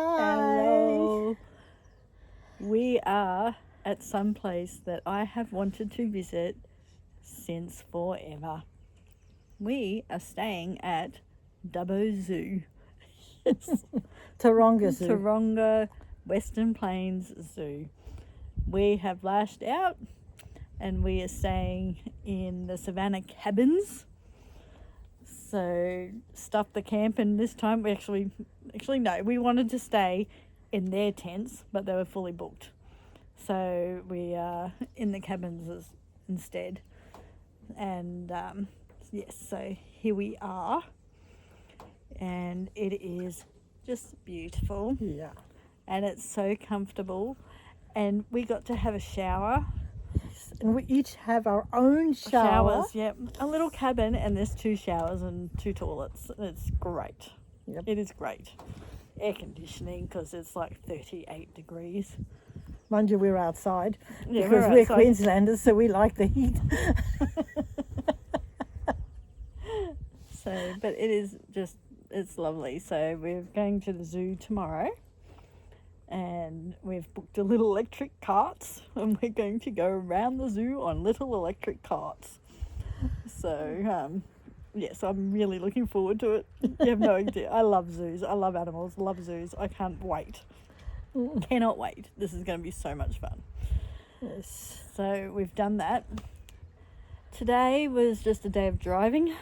Hello. We are at some place that I have wanted to visit since forever. We are staying at Dubbo Zoo. Taronga Zoo. Taronga Western Plains Zoo. We have lashed out and we are staying in the Savannah cabins. So stuffed the camp, and this time we actually no, we wanted to stay in their tents, but they were fully booked. So we are in the cabins instead. And yes, so here we are. And it is just beautiful. Yeah. And it's so comfortable. And we got to have a shower. And we each have our own shower. Showers, yep. A little cabin, and there's 2 showers and 2 toilets. It's great. Yep. It is great. Air conditioning, because it's like 38 degrees. Mind you, we're outside Yeah, because we're outside. Queenslanders, so we like the heat. So, but it is just, it's lovely. So we're going to the zoo tomorrow. And we've booked a little electric carts, and we're going to go around the zoo on little electric carts. So, yes, I'm really looking forward to it. You have no idea. I love zoos. I love animals. Love zoos. I can't wait. Cannot wait. This is going to be so much fun. Yes. So we've done that. Today was just a day of driving.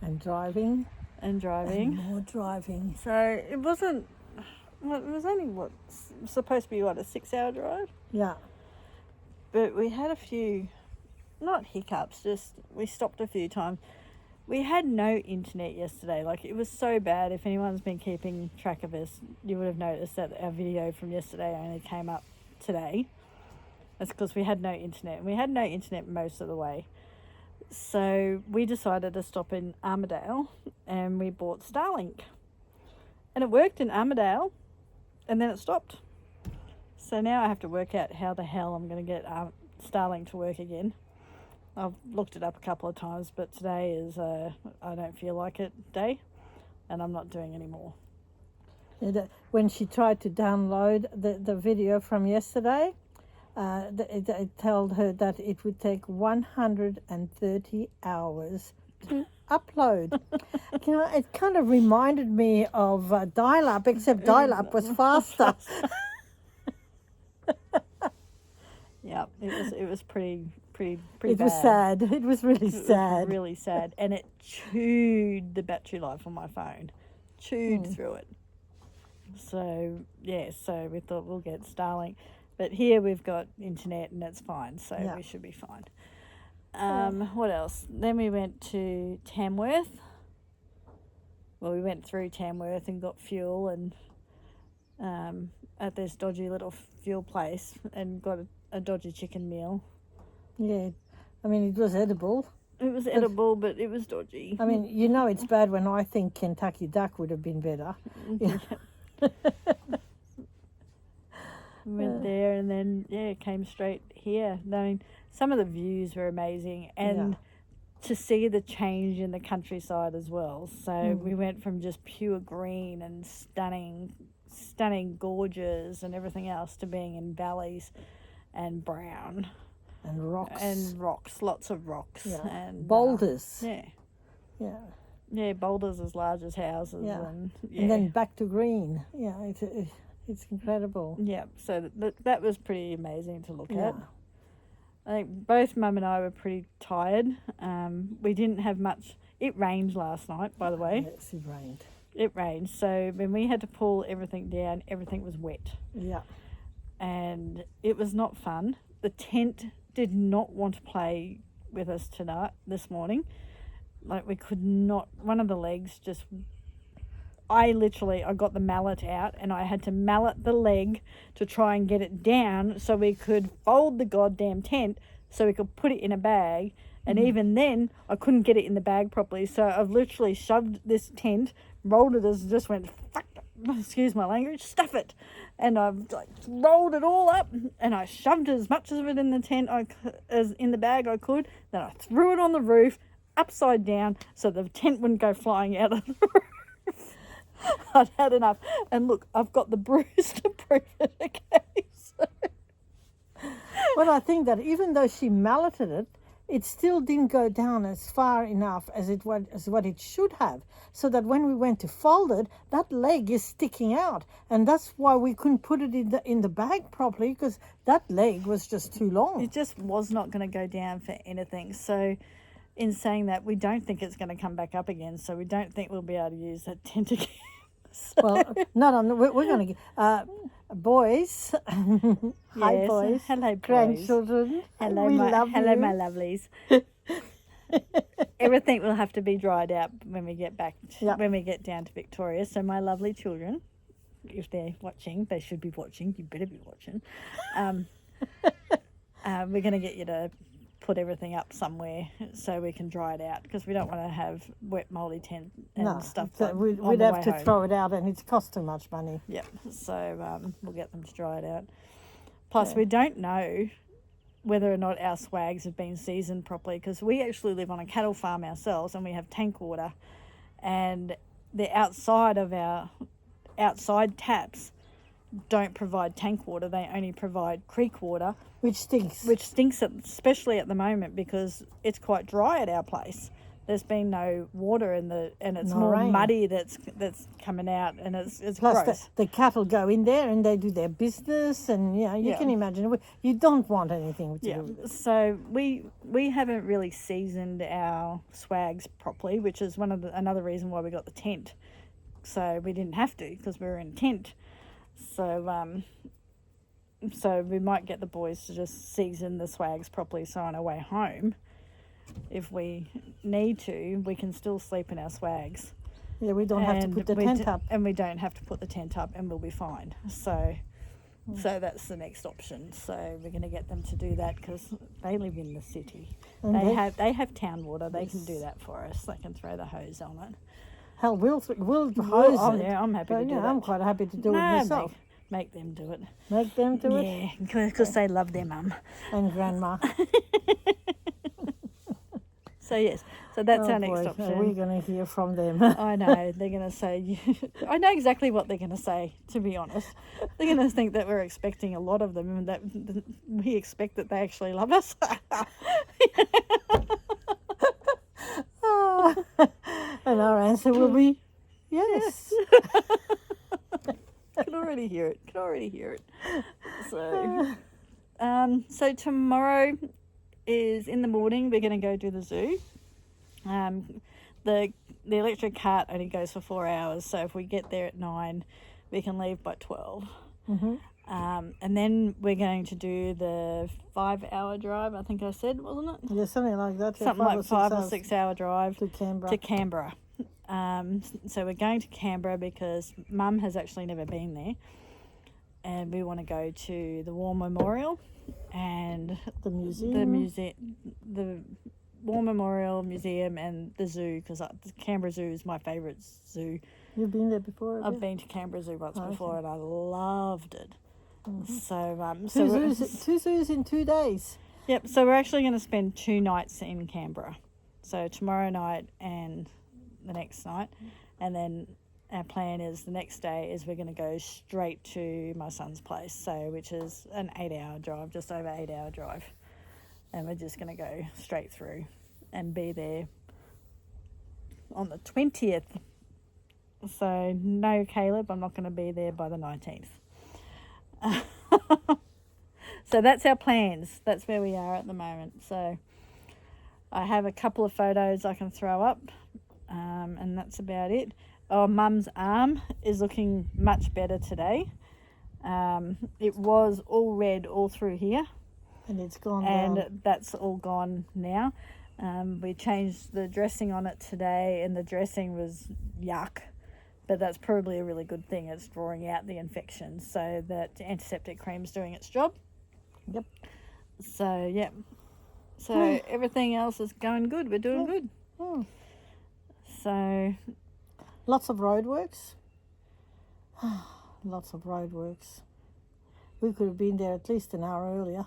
And driving. And driving. And more driving. So it wasn't... Well, it was only, supposed to be, a 6-hour drive? Yeah. But we had a few, not hiccups, just we stopped a few times. We had no internet yesterday. Like, it was so bad. If anyone's been keeping track of us, you would have noticed that our video from yesterday only came up today. That's because we had no internet. We had no internet most of the way. So we decided to stop in Armidale, and we bought Starlink. And it worked in Armidale. And then it stopped. So now I have to work out how the hell I'm going to get Starlink to work again. I've looked it up a couple of times, but today is I don't feel like it day, and I'm not doing any more. When she tried to download the video from yesterday, it told her that it would take 130 hours to upload. It kind of reminded me of dial-up, except dial-up was faster. Yeah, it was pretty It bad. was sad. It was really sad. It was really sad, and it chewed the battery life on my phone, through it. So yeah, so we thought we'll get Starlink, but here we've got internet and it's fine, so we should be fine. What else? Then we went to Tamworth. Well, we went through Tamworth and got fuel, and at this dodgy little fuel place, and got a dodgy chicken meal. Yeah, I mean, it was edible. It was edible, but it was dodgy. I mean, you know it's bad when I think Kentucky Duck would have been better. Yeah. Went there and then, came straight here. I mean, some of the views were amazing, and to see the change in the countryside as well. So we went from just pure green and stunning gorges and everything else to being in valleys and brown. And rocks. And rocks, lots of rocks. Yeah. And boulders. Yeah, boulders as large as houses. Yeah. And then back to green. Yeah, it's incredible. Yeah, so that was pretty amazing to look at. I think both Mum and I were pretty tired. We didn't have much. It rained last night, by the way. Yes, it rained. It rained. So when we had to pull everything down, everything was wet. Yeah. And it was not fun. The tent did not want to play with us this morning. Like, we could not, one of the legs just, I got the mallet out, and I had to mallet the leg to try and get it down so we could fold the goddamn tent so we could put it in a bag. And even then, I couldn't get it in the bag properly. So I've literally shoved this tent, rolled it as just went, fuck, excuse my language, stuff it. And I've rolled it all up, and I shoved as much of it in the tent as in the bag I could. Then I threw it on the roof, upside down, so the tent wouldn't go flying out of the roof. I'd had enough. And look, I've got the bruise to prove it, okay? So, Well, I think that even though she malleted it, it still didn't go down as far enough as what it should have. So that when we went to fold it, that leg is sticking out, and that's why we couldn't put it in the bag properly, because that leg was just too long. it just was not going to go down for anything. So in saying that, we don't think it's going to come back up again. So we don't think we'll be able to use that tent again. So, Well, not on. We're going to boys. Hi, yes, boys. hello, boys. Grandchildren. Hello, we my, love hello, you. my lovelies. Everything will have to be dried out when we get back, Yep. when we get down to Victoria. So my lovely children, if they're watching, they should be watching. You better be watching. We're going to get you to put everything up somewhere so we can dry it out, because we don't want to have wet moldy tent and No, stuff. so on we'd the have way to home. throw it out, and it's cost too much money. Yep. So we'll get them to dry it out. Plus, Yeah. we don't know whether or not our swags have been seasoned properly, because we actually live on a cattle farm ourselves and we have tank water, and the outside of our outside taps don't provide tank water. They only provide creek water, Which stinks. which stinks, especially at the moment, because it's quite dry at our place. There's been no water and it's No more rain. muddy that's coming out, and it's Plus, gross. the cattle go in there and they do their business, and you Yeah. can imagine. You don't want anything to Yeah, do with it. so we haven't really seasoned our swags properly, which is another reason why we got the tent. So we didn't have to, because we were in a tent. So we might get the boys to just season the swags properly, so on our way home, if we need to, we can still sleep in our swags. Yeah, we don't have to put the tent up. And we don't have to put the tent up, and we'll be fine. So that's the next option. So we're going to get them to do that, because they live in the city. And They have town water. They can do that for us. They can throw the hose on it. hell, we'll hose Oh, it. yeah, I'm happy But, to do yeah, that. I'm quite happy to do it No, myself. make them do it. Make them do it, Yeah, because they love their mum. and grandma. So yes, so that's Oh, our next boy, option. we're going to hear from them. I know, they're going to say, I know exactly what they're going to say, to be honest. They're going to think that we're expecting a lot of them, and that we expect that they actually love us. Oh, and our answer will be yes. Can already hear it. So tomorrow is in the morning. We're going to go to the zoo. The electric cart only goes for 4 hours, so if we get there at 9, we can leave by 12. Mm-hmm. And then we're going to do the 5-hour drive, I think I said, wasn't it? Yeah, something like that. Yeah, Something like 5 or hours 6 hour drive to Canberra. to Canberra. So we're going to Canberra because Mum has actually never been there, and we want to go to the War Memorial and the museum. the War Memorial Museum and the zoo, because the Canberra Zoo is my favourite zoo. You've been there before? I've been to Canberra Zoo once before, and I loved it. Mm-hmm. So Two zoos in 2 days. Yep, so we're actually going to spend 2 nights in Canberra. So tomorrow night and the next night. And then our plan is the next day is we're going to go straight to my son's place, which is an 8-hour drive, just over 8-hour drive. And we're just going to go straight through and be there on the 20th. So no, Caleb, I'm not going to be there by the 19th. So that's our plans. That's where we are at the moment. So I have a couple of photos I can throw up, and that's about it. Oh, Mum's arm is looking much better today. It was all red all through here, And it's gone and down. that's all gone now. We changed the dressing on it today, and the dressing was yuck. But that's probably a really good thing. It's drawing out the infection, so that antiseptic cream's doing its job. Yep. So, yeah. So everything else is going good. We're doing good. Oh. Hmm. So, Lots of roadworks. Lots of roadworks. We could have been there at least an hour earlier.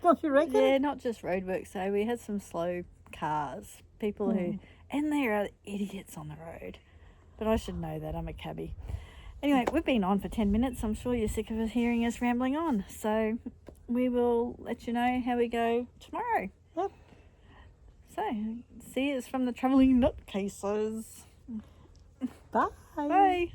Don't you reckon? yeah, not just roadworks. So we had some slow cars. People who, and there are idiots on the road. But I should know that. I'm a cabbie. Anyway, we've been on for 10 minutes. I'm sure you're sick of us hearing us rambling on. So we will let you know how we go tomorrow. Yep. So, see you from the travelling nutcases. Bye. Bye.